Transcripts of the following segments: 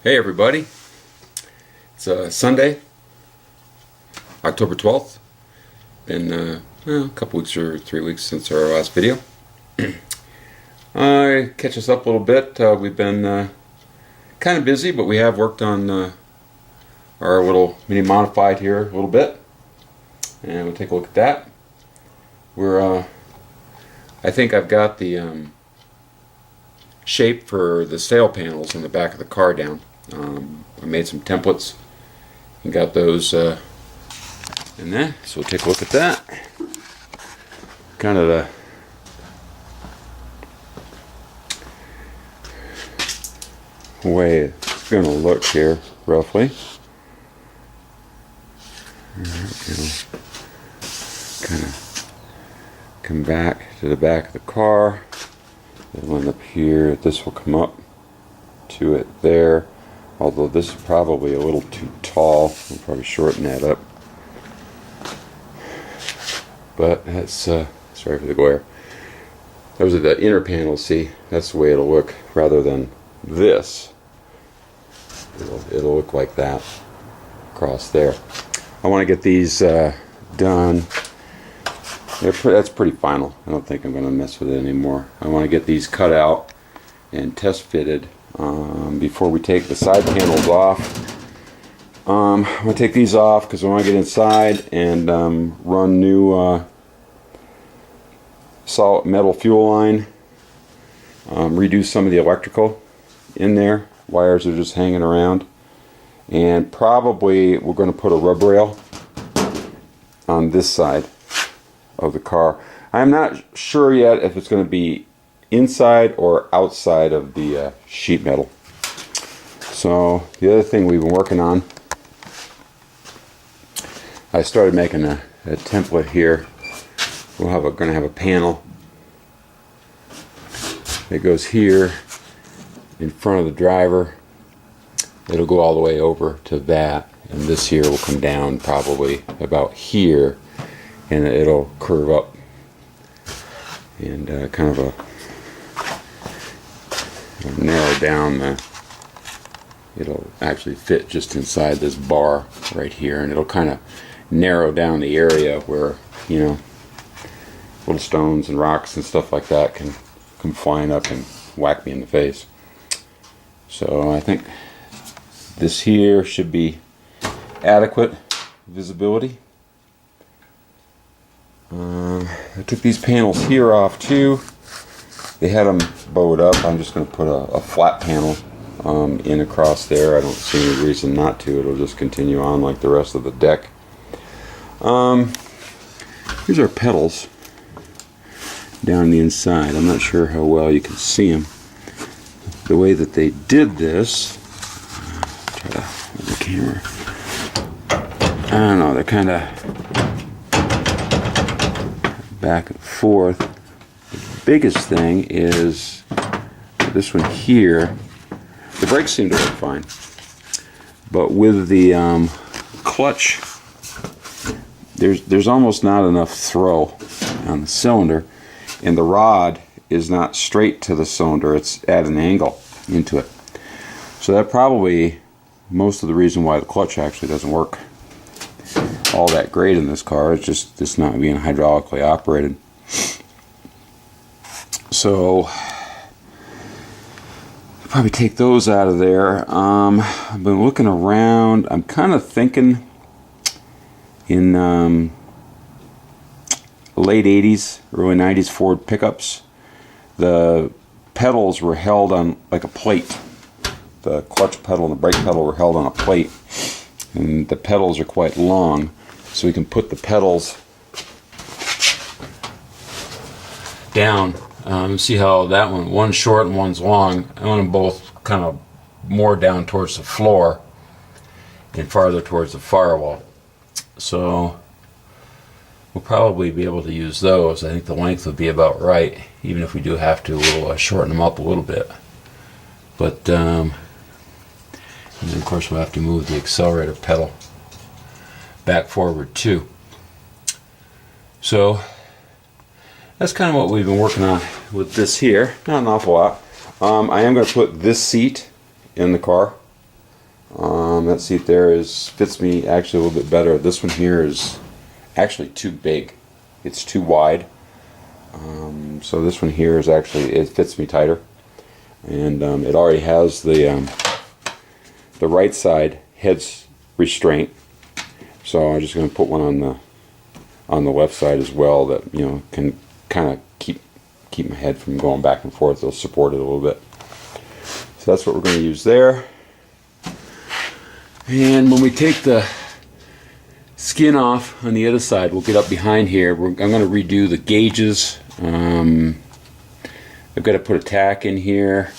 Hey everybody, it's Sunday, October 12th. Been a couple weeks or 3 weeks since our last video. Catch us up a little bit. We've been kind of busy, but we have worked on our little mini modified here a little bit, and we'll take a look at that. I think I've got the shape for the sail panels on the back of the car down. I made some templates and got those in there, so we'll take a look at that. Kind of the way it's going to look here, roughly. Kind of come back to the back of the car. Then one up here, this will come up to it there. Although this is probably a little too tall, we'll probably shorten that up. But that's sorry for the glare. Those are the inner panels. See, that's the way it'll look rather than this. It'll look like that across there. I want to get these done. That's pretty final. I don't think I'm going to mess with it anymore. I want to get these cut out and test fitted before we take the side panels off. I'm going to take these off because I want to get inside and run new solid metal fuel line, redo some of the electrical in there. Wires are just hanging around, and probably we're going to put a rub rail on this side of the car. I'm not sure yet if it's going to be inside or outside of the sheet metal. So the other thing we've been working on, I started making a template here. We're going to have a panel that goes here in front of the driver. It'll go all the way over to that, and this here will come down probably about here, and it'll curve up and kind of it'll narrow down it'll actually fit just inside this bar right here, and it'll kind of narrow down the area where, you know, little stones and rocks and stuff like that can come flying up and whack me in the face. So I think this here should be adequate visibility. I took these panels here off too. They had them bowed up. I'm just going to put a flat panel in across there. I don't see any reason not to. It'll just continue on like the rest of the deck. Here's our pedals down the inside. I'm not sure how well you can see them. The way that they did this, try to hold the camera. I don't know, they're kind of back and forth. The biggest thing is this one here. The brakes seem to work fine, but with the clutch, there's almost not enough throw on the cylinder, and the rod is not straight to the cylinder. It's at an angle into it. So that probably most of the reason why the clutch actually doesn't work all that great in this car. It's not being hydraulically operated. So I'll probably take those out of there. I've been looking around. I'm kind of thinking in late 80s, early 90s Ford pickups, the pedals were held on like a plate. The clutch pedal and the brake pedal were held on a plate, and the pedals are quite long, so we can put the pedals down. See how that one's short and one's long. I want them both kind of more down towards the floor and farther towards the firewall. So we'll probably be able to use those. I think the length would be about right, even if we do have to, we'll shorten them up a little bit. But and then of course we'll have to move the accelerator pedal back forward too. So that's kind of what we've been working on with this here. Not an awful lot. I am going to put this seat in the car That seat there fits me actually a little bit better. This one here is actually too big. It's too wide. So this one here is actually, it fits me tighter. And it already has the right side head restraint. So I'm just going to put one on the left side as well that, you know, can kind of keep my head from going back and forth. It'll support it a little bit. So that's what we're going to use there. And when we take the skin off on the other side, we'll get up behind here. I'm going to redo the gauges. I've got to put a tack in here.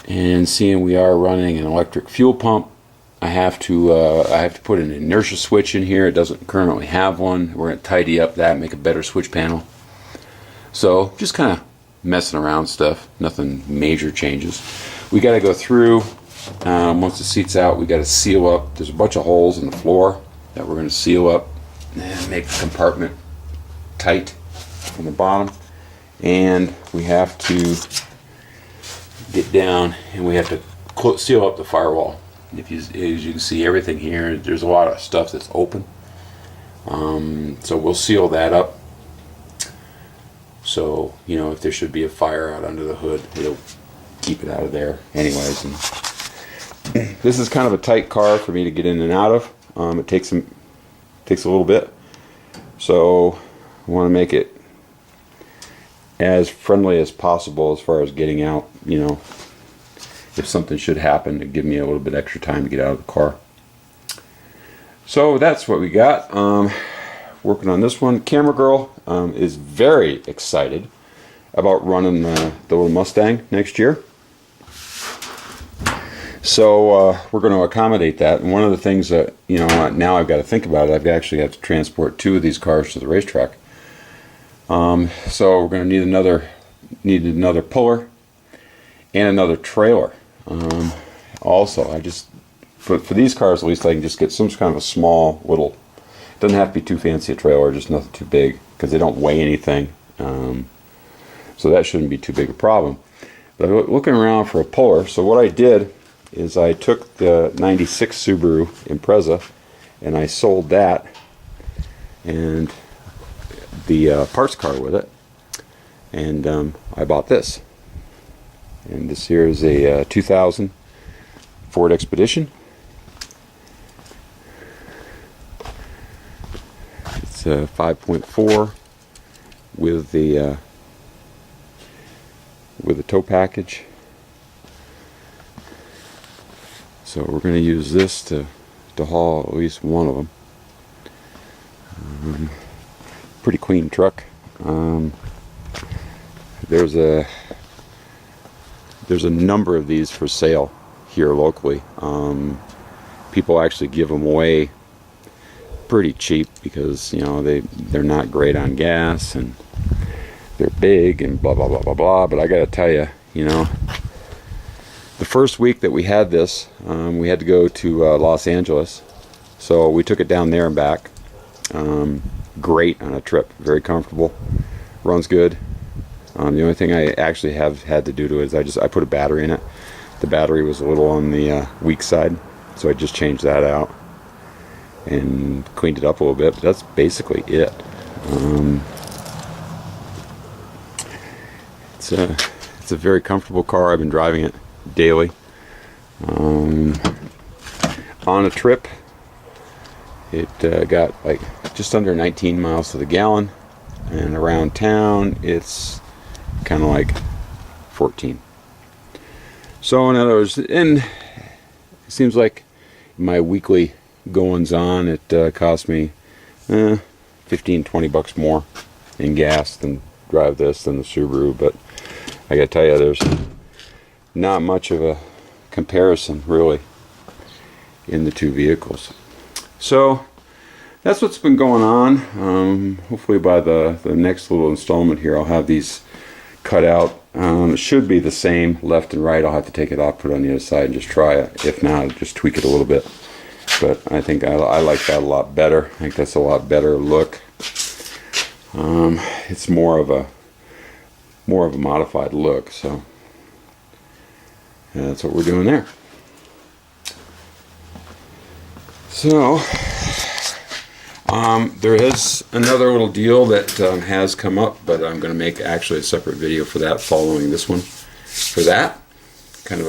And seeing we are running an electric fuel pump, I have to put an inertia switch in here. It doesn't currently have one. We're going to tidy up that, make a better switch panel. So just kind of messing around stuff. Nothing major changes. We got to go through. Once the seat's out, we got to seal up. There's a bunch of holes in the floor that we're going to seal up and make the compartment tight from the bottom. And we have to get down and we have to seal up the firewall. As you can see, everything here, there's a lot of stuff that's open. So we'll seal that up. So, you know, if there should be a fire out under the hood, it'll keep it out of there anyways. And this is kind of a tight car for me to get in and out of. It takes a little bit. So I want to make it as friendly as possible as far as getting out. You know, if something should happen, to give me a little bit extra time to get out of the car. So that's what we got. Working on this one. Camera Girl is very excited about running the little Mustang next year. So we're going to accommodate that. And one of the things that, you know, now I've got to think about it, I've actually got to transport 2 of these cars to the racetrack. So we're going to need another puller and another trailer. Also, for these cars at least, I can just get some kind of a small little, it doesn't have to be too fancy a trailer, just nothing too big, because they don't weigh anything. So that shouldn't be too big a problem. But I'm looking around for a puller, so what I did is I took the 96 Subaru Impreza and I sold that and the parts car with it, and I bought this. And this here is a 2000 Ford Expedition. It's a 5.4 with the tow package. So we're going to use this to haul at least one of them. Pretty clean truck. There's a number of these for sale here locally. People actually give them away pretty cheap because, you know, they're not great on gas and they're big and blah blah blah blah blah. But I got to tell you, you know, the first week that we had this, we had to go to Los Angeles, so we took it down there and back. Great on a trip, very comfortable, runs good. The only thing I actually have had to do to it is I put a battery in it. The battery was a little on the weak side, so I just changed that out and cleaned it up a little bit, but that's basically it. It's a very comfortable car. I've been driving it daily. On a trip, it got like just under 19 miles to the gallon, and around town it's kind of like 14. So in other words, and it seems like my weekly goings on, it cost me 15-20 bucks more in gas than drive this than the Subaru. But I gotta tell you, there's not much of a comparison really in the two vehicles. So that's what's been going on. Hopefully by the next little installment here, I'll have these cut out. It should be the same left and right. I'll have to take it off, put it on the other side, and just try it. If not, just tweak it a little bit. But I think I like that a lot better. I think that's a lot better look. It's more of a modified look. So And that's what we're doing there. So, there is another little deal that has come up, but I'm going to make actually a separate video for that following this one. For that, kind of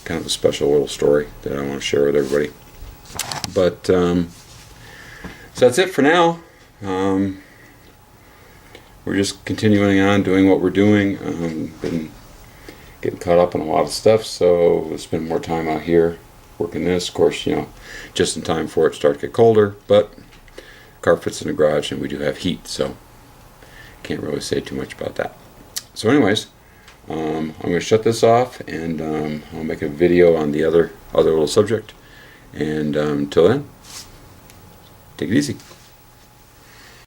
a special little story that I want to share with everybody. But so that's it for now. We're just continuing on doing what we're doing. Been getting caught up on a lot of stuff, so we'll spend more time out here working this. Of course, just in time for it to start to get colder, but car fits in the garage and we do have heat, so can't really say too much about that. So anyways, I'm going to shut this off, and I'll make a video on the other little subject. And until then, take it easy.